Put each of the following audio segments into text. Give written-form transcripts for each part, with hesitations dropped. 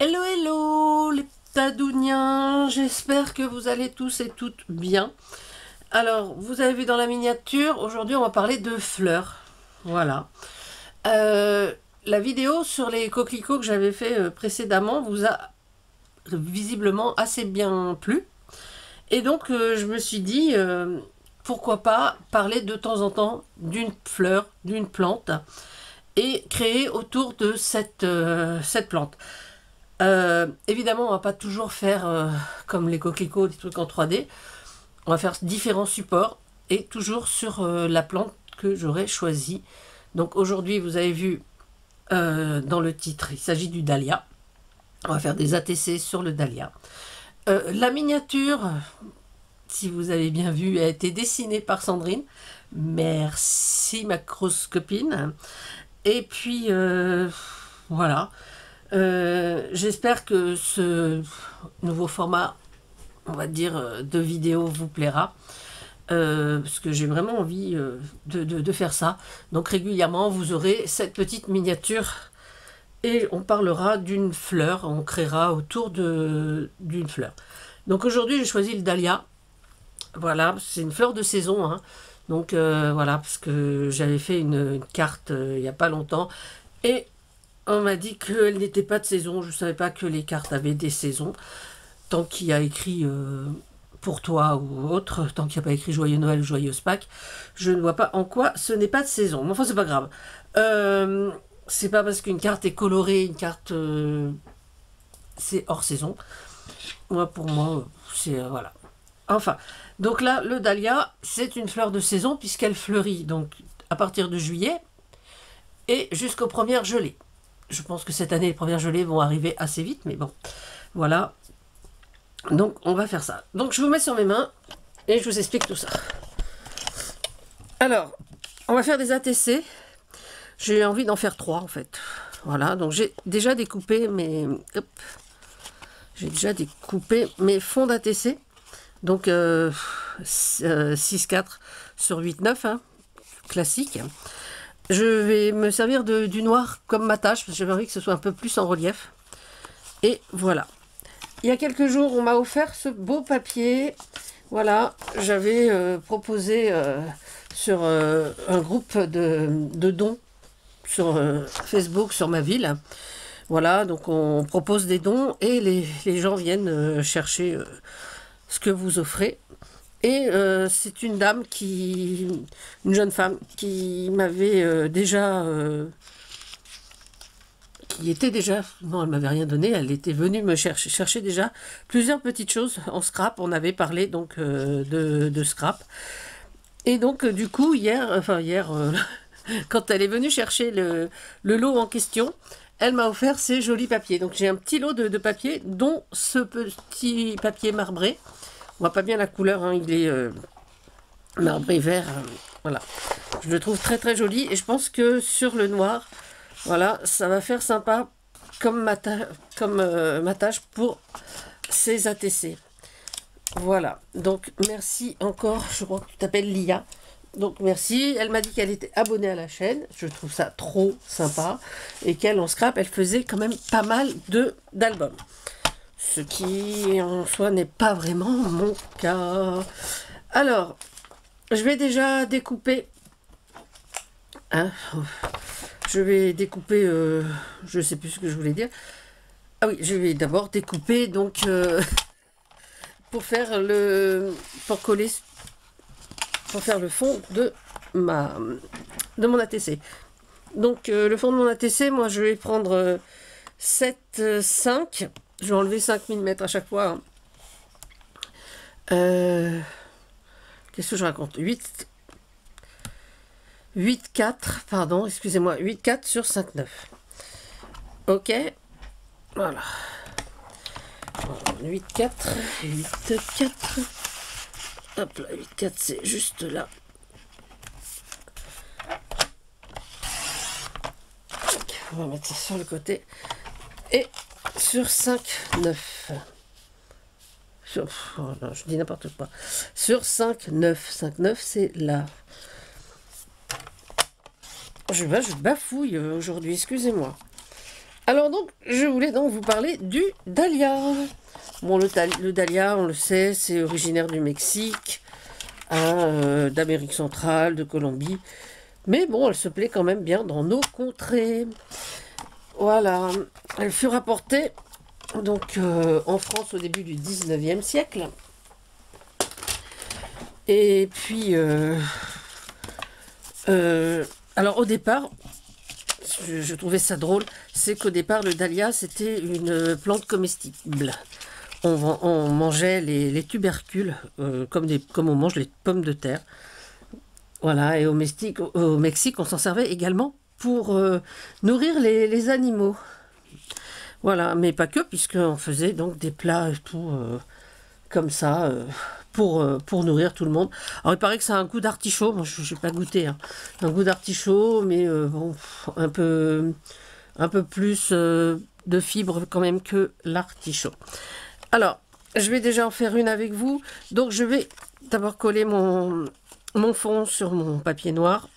Hello, hello les tadouniens, j'espère que vous allez tous et toutes bien. Alors, vous avez vu dans la miniature, aujourd'hui on va parler de fleurs. Voilà. Euh, la vidéo sur les coquelicots que j'avais fait précédemment vous a visiblement assez bien plu. Et donc je me suis dit, pourquoi pas parler de temps en temps d'une fleur, d'une plante, et créer autour de cette plante. Évidemment, on va pas toujours faire comme les coquelicots, des trucs en 3D. On va faire différents supports et toujours sur la plante que j'aurais choisie. Donc aujourd'hui, vous avez vu dans le titre, il s'agit du dahlia. On va faire des ATC sur le dahlia. La miniature, si vous avez bien vu, a été dessinée par Sandrine. Merci ma grosse copine. Et puis voilà. J'espère que ce nouveau format, on va dire, de vidéo vous plaira. Parce que j'ai vraiment envie de faire ça. Donc régulièrement, vous aurez cette petite miniature et on parlera d'une fleur, on créera autour d'une fleur. Donc aujourd'hui, j'ai choisi le dahlia. Voilà, c'est une fleur de saison, hein. Donc voilà, parce que j'avais fait une carte il n'y a pas longtemps. Et on m'a dit qu'elle n'était pas de saison. Je ne savais pas que les cartes avaient des saisons. Tant qu'il y a écrit pour toi ou autre, tant qu'il n'y a pas écrit Joyeux Noël ou Joyeuse Pâques, je ne vois pas en quoi ce n'est pas de saison. Mais enfin, c'est pas grave. C'est pas parce qu'une carte est colorée, une carte c'est hors saison. Moi, pour moi, c'est voilà. Enfin, donc là, le dahlia, c'est une fleur de saison puisqu'elle fleurit donc à partir de juillet et jusqu'aux premières gelées. Je pense que cette année, les premières gelées vont arriver assez vite, mais bon, voilà. Donc, on va faire ça. Donc, je vous mets sur mes mains et je vous explique tout ça. Alors, on va faire des ATC. J'ai envie d'en faire 3, en fait. Voilà, donc j'ai déjà découpé mes... Hop. J'ai déjà découpé mes fonds d'ATC. Donc, 6-4 sur 8-9, hein, classique. Je vais me servir du noir comme ma tâche, parce que j'avais envie que ce soit un peu plus en relief. Et voilà. Il y a quelques jours, on m'a offert ce beau papier. Voilà, j'avais proposé sur un groupe de dons sur Facebook, sur ma ville. Voilà, donc on propose des dons et les gens viennent chercher ce que vous offrez. Et c'est une dame une jeune femme qui m'avait déjà, qui était déjà, non elle m'avait rien donné, elle était venue me chercher déjà plusieurs petites choses en scrap. On avait parlé donc de scrap. Et donc du coup hier, quand elle est venue chercher le lot en question, elle m'a offert ces jolis papiers. Donc j'ai un petit lot de papier, dont ce petit papier marbré. On voit pas bien la couleur, hein, il est marbré vert. Voilà. Je le trouve très très joli et je pense que sur le noir, voilà, ça va faire sympa comme ma tâche pour ces ATC. Voilà. Donc merci encore. Je crois que tu t'appelles Lia. Donc merci. Elle m'a dit qu'elle était abonnée à la chaîne. Je trouve ça trop sympa. Et qu'elle en scrap, elle faisait quand même pas mal d'albums. Ce qui en soi n'est pas vraiment mon cas. Alors, je vais déjà découper. Hein, je vais découper. Je sais plus ce que je voulais dire. Ah oui, je vais d'abord découper donc pour faire pour coller, pour faire le fond de mon ATC. Donc le fond de mon ATC, moi je vais prendre 7, 5. Je vais enlever 5 mm à chaque fois. Qu'est-ce que je raconte? 8,4, pardon, excusez-moi, 8,4 sur 5,9. Ok, voilà. 8,4, 8,4. Hop là, 8,4, c'est juste là. On va mettre ça sur le côté. Et sur 5,9. Oh non, je dis n'importe quoi. Sur 5,9. 5,9, c'est là. Je bafouille aujourd'hui, excusez-moi. Alors donc, je voulais donc vous parler du dahlia. Bon, le dahlia, on le sait, c'est originaire du Mexique, hein, d'Amérique centrale, de Colombie. Mais bon, elle se plaît quand même bien dans nos contrées. Voilà, elle fut rapportée donc en France au début du 19e siècle. Et puis, alors au départ, je trouvais ça drôle, c'est qu'au départ, le dahlia, c'était une plante comestible. On mangeait les tubercules, comme on mange les pommes de terre. Voilà, et au Mexique, on s'en servait également pour nourrir les animaux. Voilà, mais pas que, puisqu'on faisait donc des plats et tout, comme ça, pour nourrir tout le monde. Alors, il paraît que ça a un goût d'artichaut, moi je n'ai pas goûté, hein. Un goût d'artichaut, mais bon, un peu plus de fibres quand même que l'artichaut. Alors, je vais déjà en faire une avec vous. Donc, je vais d'abord coller mon fond sur mon papier noir.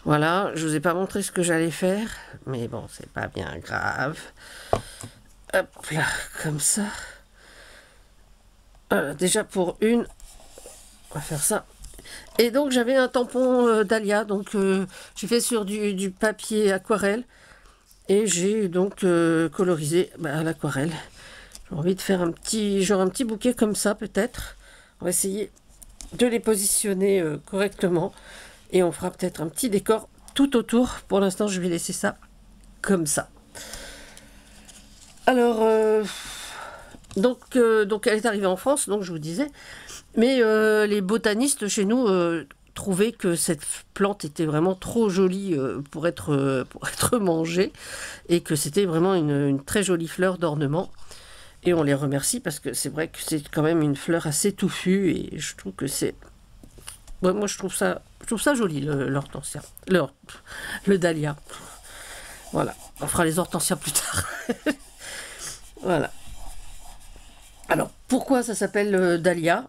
Voilà, je ne vous ai pas montré ce que j'allais faire, mais bon, c'est pas bien grave. Hop là, comme ça. Voilà, déjà pour une, on va faire ça. Et donc, j'avais un tampon dahlia, donc j'ai fait sur du papier aquarelle. Et j'ai donc colorisé à l'aquarelle. J'ai envie de faire un petit bouquet comme ça peut-être. On va essayer de les positionner correctement. Et on fera peut-être un petit décor tout autour. Pour l'instant, je vais laisser ça comme ça. Alors, donc elle est arrivée en France, donc je vous disais. Mais les botanistes chez nous trouvaient que cette plante était vraiment trop jolie pour être mangée. Et que c'était vraiment une très jolie fleur d'ornement. Et on les remercie parce que c'est vrai que c'est quand même une fleur assez touffue. Et je trouve que c'est... Ouais, moi, je trouve ça joli, l'hortensia. Le dahlia. Voilà. On fera les hortensias plus tard. Voilà. Alors, pourquoi ça s'appelle dahlia?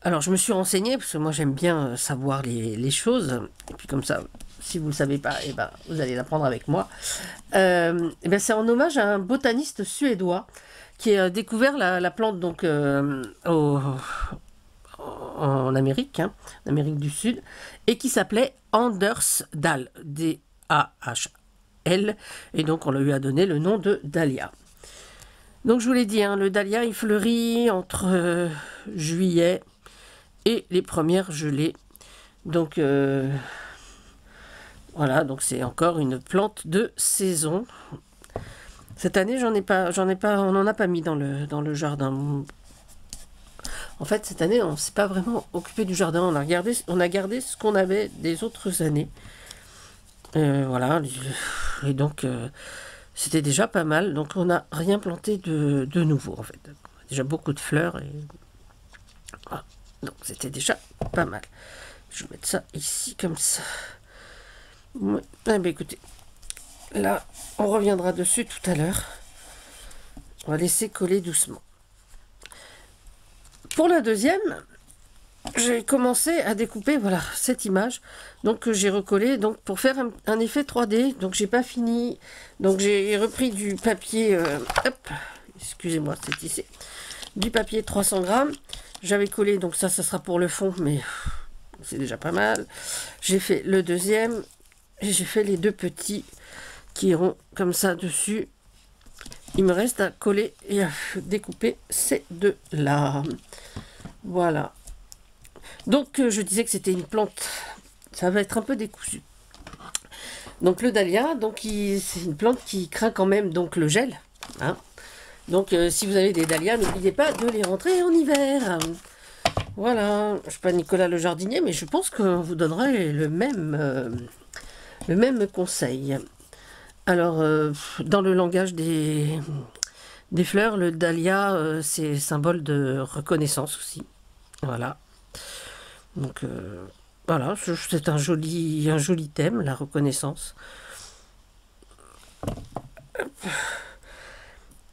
Alors, je me suis renseignée, parce que moi, j'aime bien savoir les choses. Et puis, comme ça, si vous ne le savez pas, eh ben, vous allez l'apprendre avec moi. Eh ben, c'est en hommage à un botaniste suédois qui a découvert la plante donc, en Amérique, hein, en Amérique du Sud, et qui s'appelait Anders Dahl, D-A-H-L, et donc on lui a donné le nom de dahlia. Donc je vous l'ai dit, hein, le dahlia il fleurit entre juillet et les premières gelées. Donc voilà, donc c'est encore une plante de saison. Cette année, on n'en a pas mis dans le jardin. En fait, cette année, on ne s'est pas vraiment occupé du jardin. On a gardé ce qu'on avait des autres années. Voilà. Et donc, c'était déjà pas mal. Donc, on n'a rien planté de nouveau, en fait. Déjà beaucoup de fleurs. Et... Voilà. Donc, c'était déjà pas mal. Je vais mettre ça ici, comme ça. Ouais. Eh bien, écoutez. Là, on reviendra dessus tout à l'heure. On va laisser coller doucement. Pour la deuxième, j'ai commencé à découper voilà, cette image. Donc, j'ai recollé donc, pour faire un effet 3D. Donc, j'ai pas fini. Donc, j'ai repris du papier... hop, excusez-moi, c'est ici. Du papier 300 grammes. J'avais collé, donc ça sera pour le fond, mais c'est déjà pas mal. J'ai fait le deuxième. Et j'ai fait les deux petits qui iront comme ça dessus. Il me reste à coller et à découper ces deux-là. Voilà. Donc, je disais que c'était une plante. Ça va être un peu décousu. Donc, le dahlia, c'est une plante qui craint quand même donc, le gel. Hein. Donc, si vous avez des dahlias, n'oubliez pas de les rentrer en hiver. Voilà. Je ne suis pas Nicolas le jardinier, mais je pense qu'on vous donnerait le même conseil. Alors, dans le langage des fleurs, le dahlia, c'est symbole de reconnaissance aussi. Voilà. Donc, voilà, c'est un joli thème, la reconnaissance.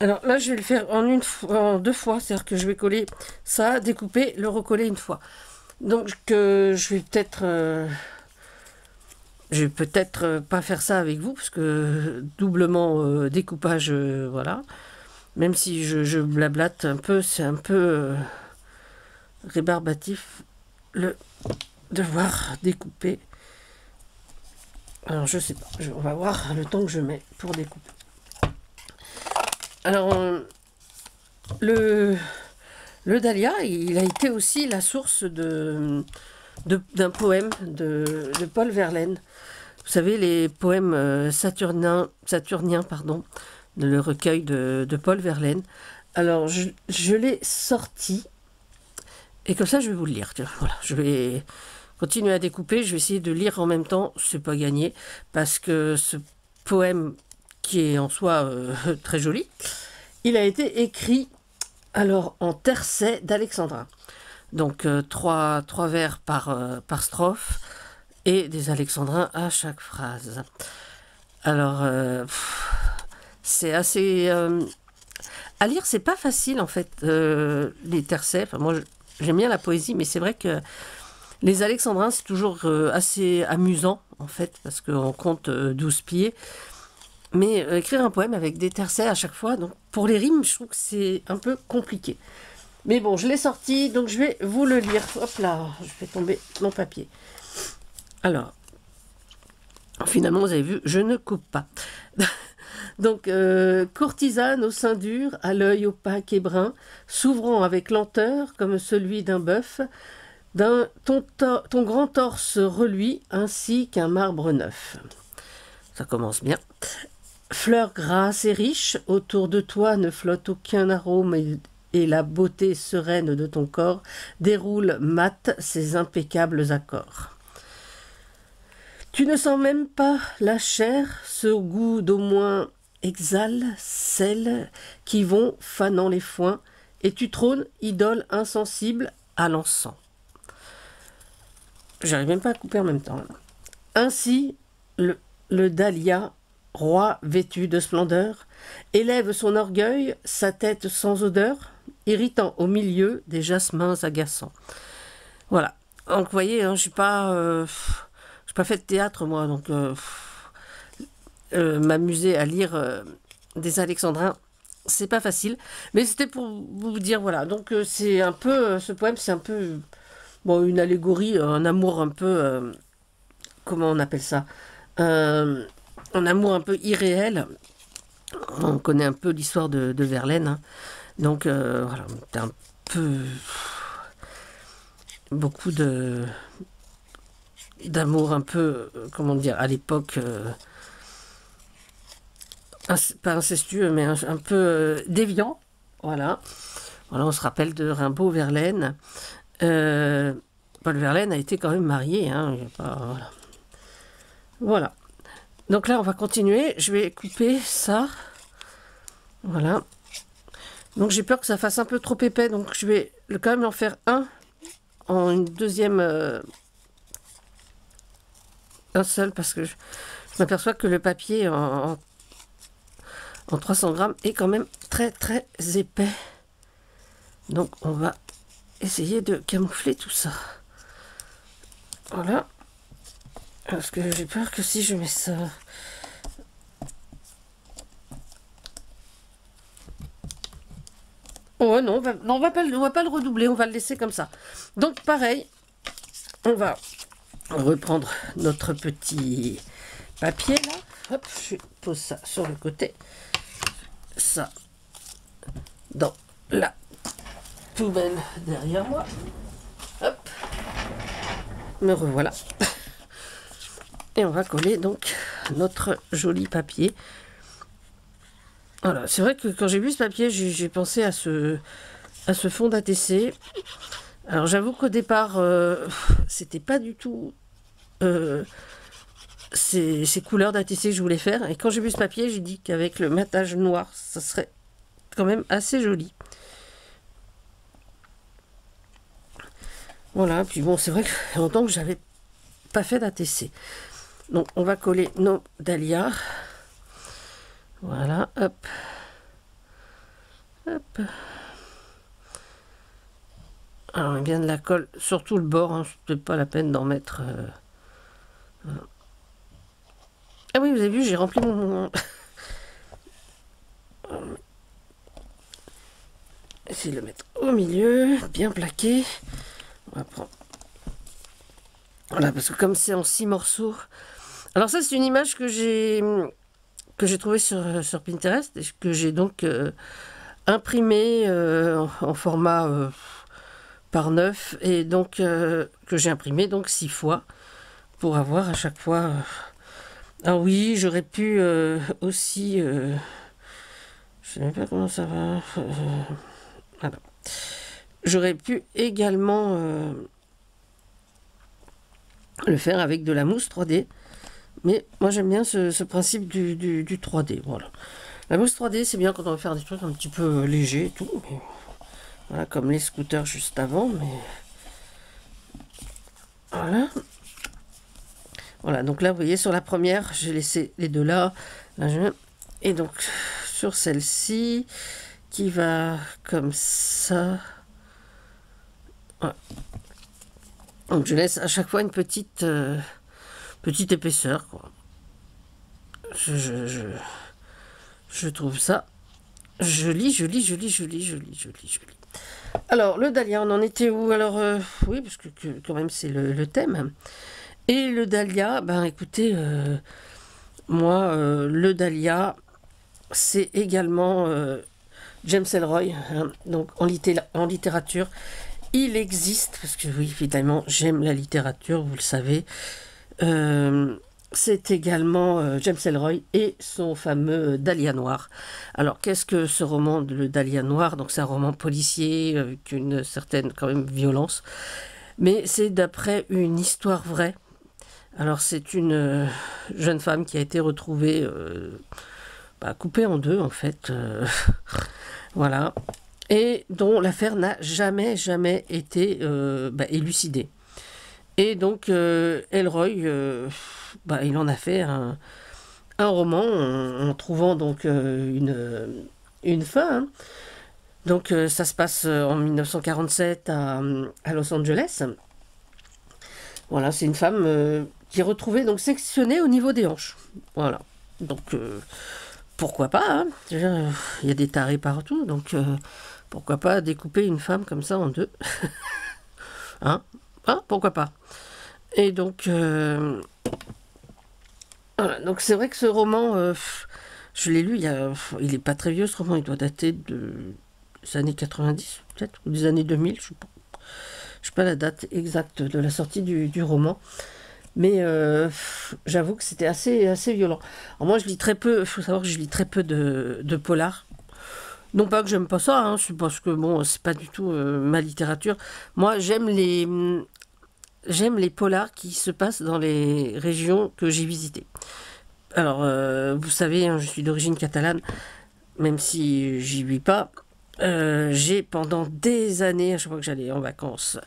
Alors là, je vais le faire en deux fois, c'est-à-dire que je vais coller ça, découper, le recoller une fois. Donc, je vais peut-être... Je vais peut-être pas faire ça avec vous, parce que doublement découpage, voilà. Même si je blablate un peu, c'est un peu rébarbatif le devoir découper. Alors je sais pas, on va voir le temps que je mets pour découper. Alors le dahlia, il a été aussi la source d'un poème de Paul Verlaine. Vous savez, les poèmes saturniens, pardon, le recueil de Paul Verlaine. Alors, je l'ai sorti, et comme ça, je vais vous le lire. Tiens, voilà, je vais continuer à découper, je vais essayer de lire en même temps, c'est pas gagné, parce que ce poème, qui est en soi très joli, il a été écrit alors en tercet d'alexandrin. Donc, trois vers par strophe, et des alexandrins à chaque phrase. Alors, c'est assez... à lire, c'est pas facile, en fait, les tercets. Enfin, moi, j'aime bien la poésie, mais c'est vrai que les alexandrins, c'est toujours assez amusant, en fait, parce qu'on compte 12 pieds. Mais écrire un poème avec des tercets à chaque fois, donc pour les rimes, je trouve que c'est un peu compliqué. Mais bon, je l'ai sorti, donc je vais vous le lire. Hop là, je fais tomber mon papier. Alors, finalement, vous avez vu, je ne coupe pas. Donc, courtisane au sein dur, à l'œil opaque et brun, s'ouvrant avec lenteur comme celui d'un bœuf, ton grand torse reluit ainsi qu'un marbre neuf. Ça commence bien. Fleur grasse et riche, autour de toi ne flotte aucun arôme et la beauté sereine de ton corps déroule mat ses impeccables accords. Tu ne sens même pas la chair, ce goût d'au moins exhale celles qui vont fanant les foins, et tu trônes, idole insensible, à l'encens. J'arrive même pas à couper en même temps. Ainsi, le dahlia, roi vêtu de splendeur, élève son orgueil, sa tête sans odeur, irritant au milieu des jasmins agaçants. Voilà. Donc, vous voyez, hein, je suis pas fait de théâtre, moi, donc m'amuser à lire des alexandrins, c'est pas facile. Mais c'était pour vous dire, voilà. Donc, c'est un peu, ce poème, c'est un peu, bon, une allégorie, un amour un peu, comment on appelle ça, un amour un peu irréel. On connaît un peu l'histoire de Verlaine, hein. Donc, voilà, c'est un peu beaucoup d'amour un peu, comment dire, à l'époque, pas incestueux, mais un peu déviant. Voilà. Voilà, on se rappelle de Rimbaud, Verlaine. Paul Verlaine a été quand même marié, hein, il y a pas, voilà. Voilà. Donc là, on va continuer. Je vais couper ça. Voilà. Donc j'ai peur que ça fasse un peu trop épais, donc je vais quand même en faire un en une deuxième... un seul, parce que je m'aperçois que le papier en 300 grammes est quand même très très épais. Donc on va essayer de camoufler tout ça. Voilà. Parce que j'ai peur que si je mets ça... Oh non, on va pas le redoubler, on va le laisser comme ça. Donc pareil, on va reprendre notre petit papier là. Hop, je pose ça sur le côté. Ça dans la poubelle derrière moi. Hop, me revoilà. Et on va coller donc notre joli papier. Voilà, c'est vrai que quand j'ai vu ce papier, j'ai pensé à ce fond d'ATC. Alors j'avoue qu'au départ, c'était pas du tout ces couleurs d'ATC que je voulais faire. Et quand j'ai vu ce papier, j'ai dit qu'avec le matage noir, ça serait quand même assez joli. Voilà, puis bon, c'est vrai que ça fait longtemps que j'avais pas fait d'ATC. Donc on va coller nos dahlias. Voilà, hop. Hop. Alors, on vient de la colle, surtout le bord, hein, c'est peut-être pas la peine d'en mettre. Ah oui, vous avez vu, j'ai rempli mon... Essayer de le mettre au milieu, bien plaqué. On va prendre... Voilà, parce que comme c'est en 6 morceaux... Alors ça, c'est une image que j'ai trouvée sur Pinterest, et que j'ai donc imprimée en format par 9, et donc que j'ai imprimé donc 6 fois, pour avoir à chaque fois... Ah oui, j'aurais pu aussi... je sais même pas comment ça va... voilà. J'aurais pu également le faire avec de la mousse 3D. Mais moi j'aime bien ce principe du 3D. Voilà. La mousse 3D, c'est bien quand on veut faire des trucs un petit peu légers et tout. Mais voilà, comme les scooters juste avant. Mais voilà. Voilà, donc là vous voyez sur la première, j'ai laissé les deux là. Et donc sur celle-ci, qui va comme ça. Voilà. Donc je laisse à chaque fois une petite épaisseur, quoi. Je trouve ça joli, joli, joli, joli, joli, joli, joli. Alors, le dahlia, on en était où? Alors, oui, parce que quand même, c'est le thème. Et le dahlia, ben écoutez, moi, le dahlia, c'est également James Ellroy, hein, donc en littérature. Il existe, parce que oui, évidemment, j'aime la littérature, vous le savez. C'est également James Ellroy et son fameux Dahlia Noir. Alors, qu'est-ce que ce roman, le Dahlia Noir? Donc, c'est un roman policier avec une certaine, quand même, violence. Mais c'est d'après une histoire vraie. Alors, c'est une jeune femme qui a été retrouvée, coupée en deux, en fait. Voilà. Et dont l'affaire n'a jamais, jamais été élucidée. Et donc, Ellroy, il en a fait un roman en trouvant donc une fin. Hein. Donc, ça se passe en 1947 à Los Angeles. Voilà, c'est une femme qui est retrouvée donc sectionnée au niveau des hanches. Voilà. Donc, pourquoi pas, hein. Il y a des tarés partout, donc pourquoi pas découper une femme comme ça en deux. Hein? Ah, pourquoi pas. Et donc, voilà. Donc c'est vrai que ce roman, je l'ai lu, il n'est pas très vieux ce roman, il doit dater des années 90 peut-être, ou des années 2000, je sais pas la date exacte de la sortie du roman. Mais j'avoue que c'était assez violent. Alors moi je lis très peu, il faut savoir que je lis très peu de polars. Non pas que j'aime pas ça, hein, c'est parce que bon, c'est pas du tout ma littérature. Moi j'aime les polars qui se passent dans les régions que j'ai visitées. Alors, vous savez, hein, je suis d'origine catalane, même si j'y vis pas. J'ai pendant des années, à chaque fois que j'allais en vacances,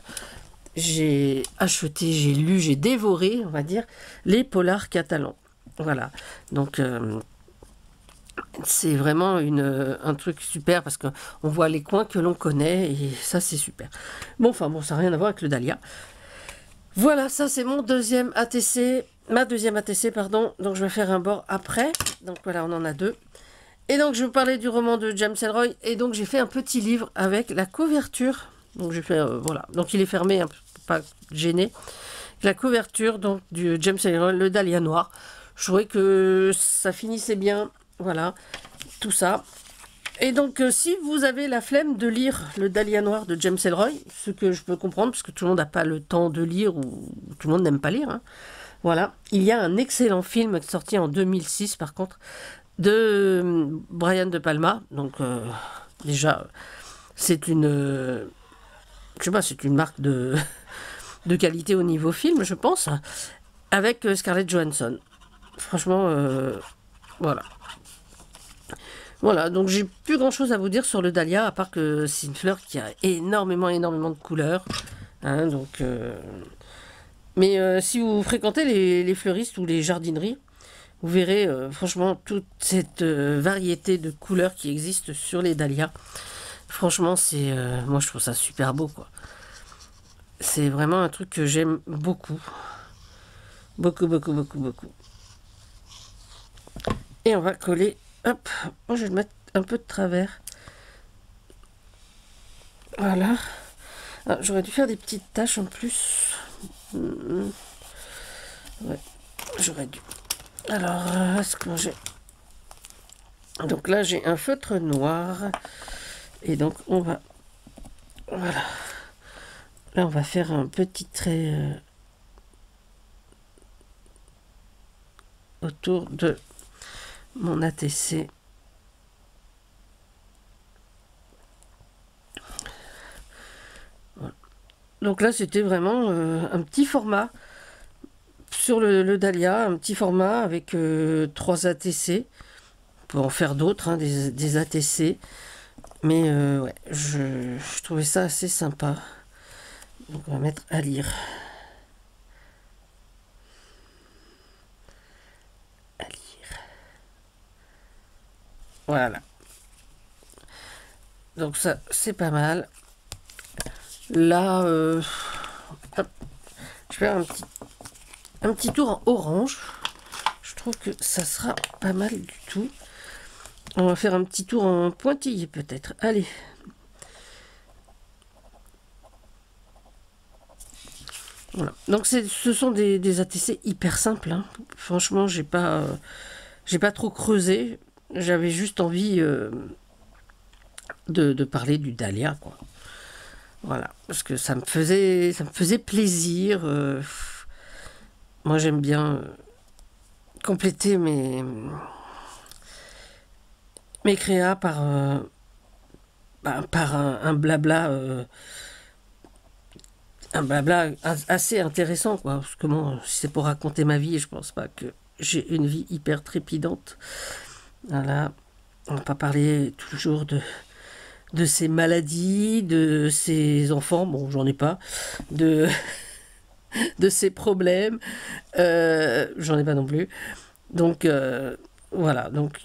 j'ai acheté, j'ai lu, j'ai dévoré, on va dire, les polars catalans. Voilà. Donc, c'est vraiment un truc super parce qu'on voit les coins que l'on connaît et ça, c'est super. Bon, ça n'a rien à voir avec le dahlia. Voilà, ça c'est mon deuxième ATC, ma deuxième ATC, pardon. Donc je vais faire un bord après. Donc voilà, on en a deux. Et donc je vais vous parler du roman de James Ellroy. Et donc j'ai fait un petit livre avec la couverture. Donc j'ai fait, voilà. Donc il est fermé, hein, pas gêné. La couverture donc du James Ellroy, le Dahlia Noir. Je trouvais que ça finissait bien. Voilà, tout ça. Et donc, si vous avez la flemme de lire le Dahlia Noir de James Ellroy, ce que je peux comprendre, parce que tout le monde n'a pas le temps de lire, ou tout le monde n'aime pas lire, hein, voilà. Il y a un excellent film sorti en 2006, par contre, de Brian De Palma. Donc, déjà, c'est je sais pas, c'est une marque de qualité au niveau film, je pense, avec Scarlett Johansson. Franchement, voilà. Voilà, donc j'ai plus grand chose à vous dire sur le dahlia, à part que c'est une fleur qui a énormément de couleurs. Hein, donc, mais si vous fréquentez les fleuristes ou les jardineries, vous verrez franchement toute cette variété de couleurs qui existe sur les dahlias. Franchement, moi je trouve ça super beau, quoi. C'est vraiment un truc que j'aime beaucoup. Beaucoup, beaucoup, beaucoup, beaucoup. Et on va coller, hop, moi je vais le mettre un peu de travers. Voilà. Ah, j'aurais dû faire des petites taches en plus. Ouais, j'aurais dû. Alors, est-ce que j'ai... Donc là, j'ai un feutre noir. Et donc, on va... Voilà. Là, on va faire un petit trait autour de mon ATC. Voilà. Donc là, c'était vraiment un petit format sur le Dahlia, un petit format avec 3 ATC. On peut en faire d'autres, hein, des ATC. Mais ouais, je trouvais ça assez sympa. Donc on va mettre à lire. À lire. Voilà. Donc ça, c'est pas mal. Là, hop, je vais faire un petit tour en orange. Je trouve que ça sera pas mal du tout. On va faire un petit tour en pointillé peut-être. Allez. Voilà. Donc ce sont des ATC hyper simples. Hein. Franchement, j'ai pas trop creusé. J'avais juste envie de parler du Dahlia, quoi. Voilà, parce que ça me faisait plaisir. Moi, j'aime bien compléter mes créas par un blabla. Un blabla assez intéressant, quoi. Parce que moi, si c'est pour raconter ma vie, je pense pas que j'ai une vie hyper trépidante. Voilà. On va pas parler toujours de ses maladies, de ses enfants, bon, j'en ai pas, de ses problèmes, j'en ai pas non plus. Donc, voilà. Donc,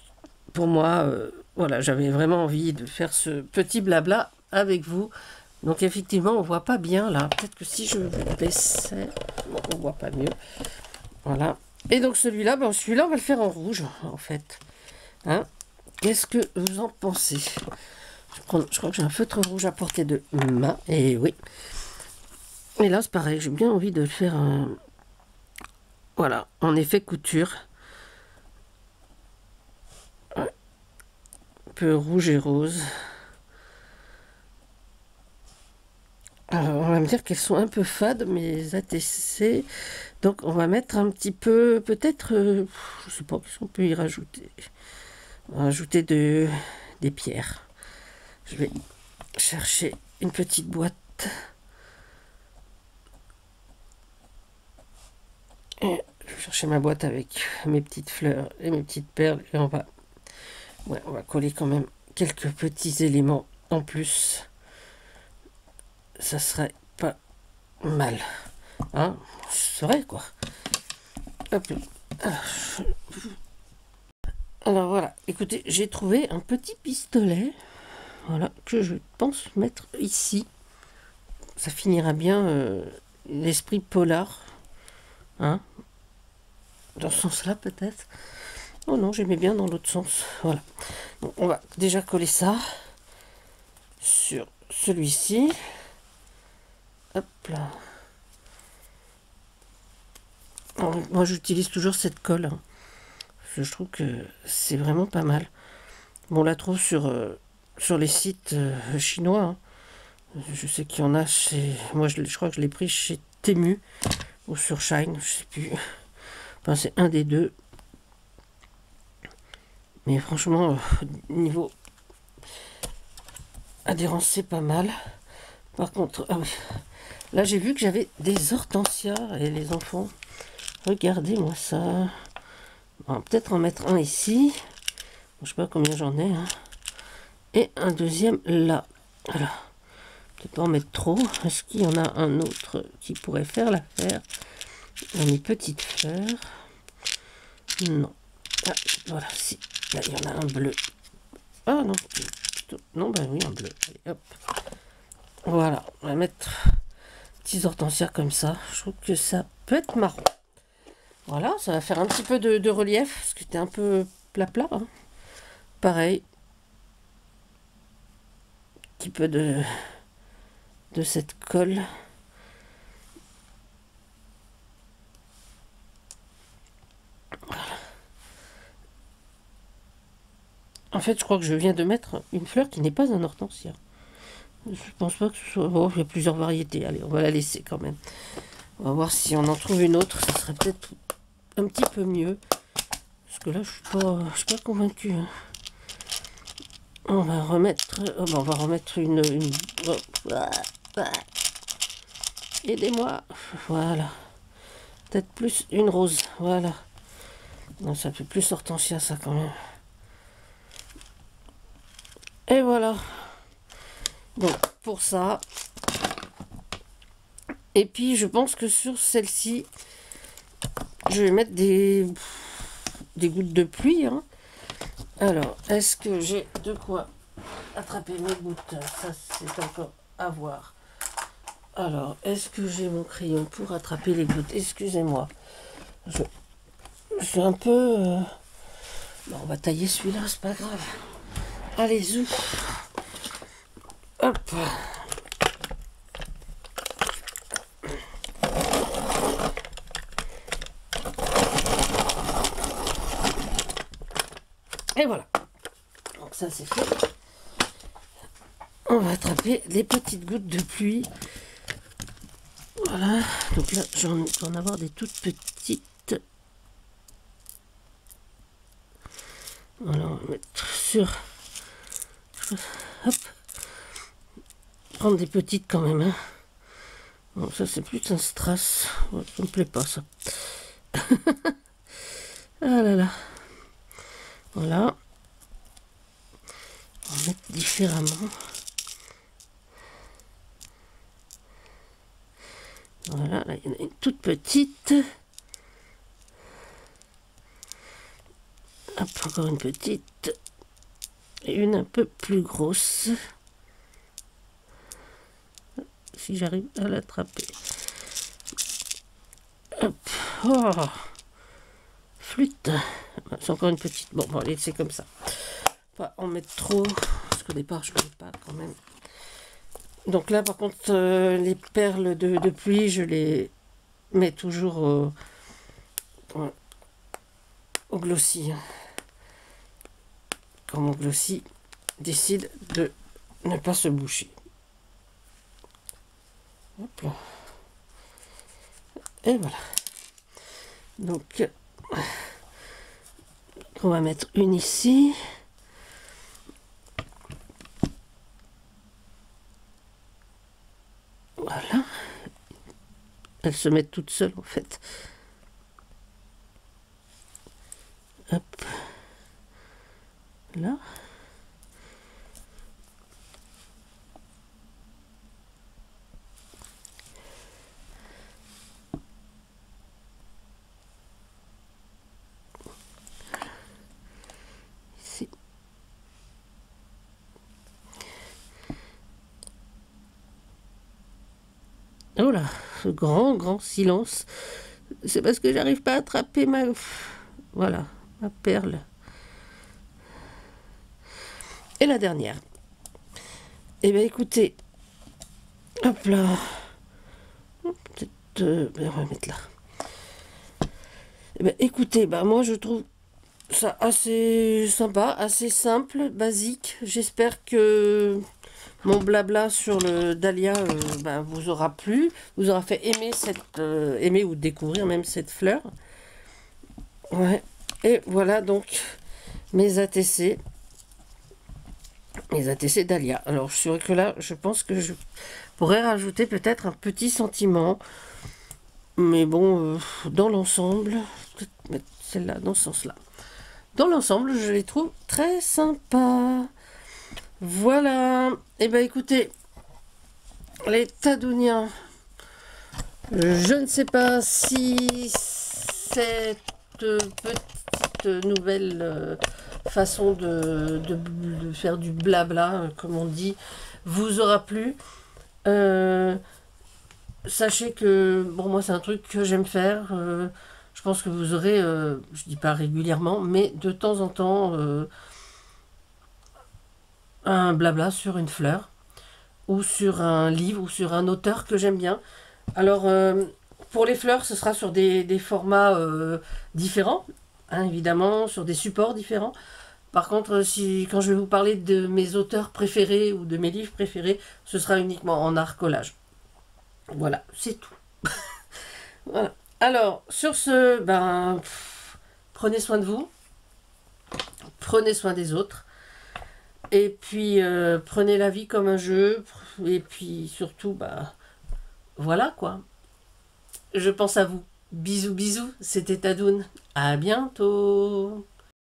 pour moi, voilà, j'avais vraiment envie de faire ce petit blabla avec vous. Donc effectivement, on voit pas bien là. Peut-être que si je baissais, bon, on voit pas mieux. Voilà. Et donc celui-là, ben, celui-là, on va le faire en rouge, en fait. Hein? Qu'est-ce que vous en pensez? Je crois que j'ai un feutre rouge à portée de main. Et oui. Et là, c'est pareil. J'ai bien envie de le faire voilà, en effet couture. Ouais. Un peu rouge et rose. Alors, on va me dire qu'elles sont un peu fades, mes ATC. Donc, on va mettre un petit peu, peut-être, je sais pas, qu'est-ce qu'on peut y rajouter. On va rajouter des pierres. Je vais chercher une petite boîte. Et je vais chercher ma boîte avec mes petites fleurs et mes petites perles. Et on va coller quand même quelques petits éléments en plus. Ça serait pas mal. Hein, c'est vrai, quoi. Hop là. Alors voilà, écoutez, j'ai trouvé un petit pistolet, voilà, que je pense mettre ici. Ça finira bien l'esprit polar, hein, dans ce sens-là peut-être. Oh non, j'aimais bien dans l'autre sens, voilà. Donc, on va déjà coller ça sur celui-ci. Hop là. Alors, moi j'utilise toujours cette colle, hein. Je trouve que c'est vraiment pas mal. Bon, on la trouve sur les sites chinois, hein. Je sais qu'il y en a chez... Moi, je crois que je l'ai pris chez Temu ou sur Shine, je sais plus. Enfin, c'est un des deux. Mais franchement, niveau adhérence, c'est pas mal. Par contre, ah oui, là, j'ai vu que j'avais des hortensias et les enfants. Regardez-moi ça. On va peut-être en mettre un ici. Je sais pas combien j'en ai. Hein. Et un deuxième là. Voilà. Peut-être pas en mettre trop. Est-ce qu'il y en a un autre qui pourrait faire l'affaire? Mes petites fleurs. Non. Ah, voilà, si. Là, il y en a un bleu. Ah non. Non, ben oui, un bleu. Allez, hop. Voilà. On va mettre petits hortensias comme ça. Je trouve que ça peut être marrant. Voilà, ça va faire un petit peu de relief. Parce que c'était un peu plat, hein. Pareil, un petit peu de cette colle. Voilà. En fait, je crois que je viens de mettre une fleur qui n'est pas un hortensia. Je pense pas que ce soit... Bon, il y a plusieurs variétés. Allez, on va la laisser quand même. On va voir si on en trouve une autre. Ça serait peut-être un petit peu mieux. Parce que là, je suis pas convaincue. Hein. On va remettre... Oh, ben, on va remettre une... Oh. Aidez-moi. Voilà. Peut-être plus une rose. Voilà. Non, ça fait plus hortensia, ça, quand même. Et voilà. Donc, pour ça. Et puis, je pense que sur celle-ci, je vais mettre des gouttes de pluie. Hein. Alors, est-ce que j'ai de quoi attraper mes gouttes? Ça, c'est encore à voir. Alors, est-ce que j'ai mon crayon pour attraper les gouttes? Excusez-moi. Je suis un peu... Bon, on va tailler celui-là, c'est pas grave. Allez, zou. Hop. Et voilà. Donc ça, c'est fait. On va attraper les petites gouttes de pluie. Voilà. Donc là, j'en vais en avoir des toutes petites. Voilà, on va mettre sur... Hop. Prendre des petites quand même. Hein. Bon, ça, c'est plus un strass. Ça me plaît pas, ça. Ah là là. Voilà. On va mettre différemment. Voilà, là, il y en a une toute petite. Hop, encore une petite. Et une un peu plus grosse. Si j'arrive à l'attraper. Hop. Oh. Flûte. C'est encore une petite. Bon, allez, c'est comme ça. Pas en mettre trop. Parce qu'au départ, je ne mets pas quand même. Donc là, par contre, les perles de pluie, je les mets toujours au glossy. Quand mon glossy décide de ne pas se boucher. Hop là. Et voilà. Donc, on va mettre une ici. Voilà. Elles se mettent toutes seules en fait. Hop. Là. Ici. Oh là, ce grand silence. C'est parce que j'arrive pas à attraper ma... Voilà, ma perle. Et la dernière. Eh bien, écoutez. Hop là. Peut-être... on va mettre là. Eh bien, écoutez, moi, je trouve ça assez sympa, assez simple, basique. J'espère que mon blabla sur le dahlia vous aura plu, vous aura fait aimer aimer ou découvrir même cette fleur. Ouais. Et voilà donc mes ATC. Mes ATC dahlia. Alors je suis que là, je pense que je pourrais rajouter peut-être un petit sentiment. Mais bon, dans l'ensemble, peut-être mettre celle-là dans ce sens-là. Dans l'ensemble, je les trouve très sympas. Voilà. Et ben écoutez, les Tadounia, je ne sais pas si cette petite nouvelle façon de faire du blabla, comme on dit, vous aura plu. Sachez que, bon, moi c'est un truc que j'aime faire. Je pense que vous aurez, je dis pas régulièrement, mais de temps en temps, un blabla sur une fleur, ou sur un livre, ou sur un auteur que j'aime bien. Alors, pour les fleurs, ce sera sur des formats différents, hein, évidemment, sur des supports différents. Par contre, si, quand je vais vous parler de mes auteurs préférés ou de mes livres préférés, ce sera uniquement en art collage. Voilà, c'est tout. Voilà. Alors, sur ce, ben, prenez soin de vous, prenez soin des autres, et puis prenez la vie comme un jeu, et puis surtout, bah, voilà quoi. Je pense à vous. Bisous, bisous, c'était Tadoun. À bientôt.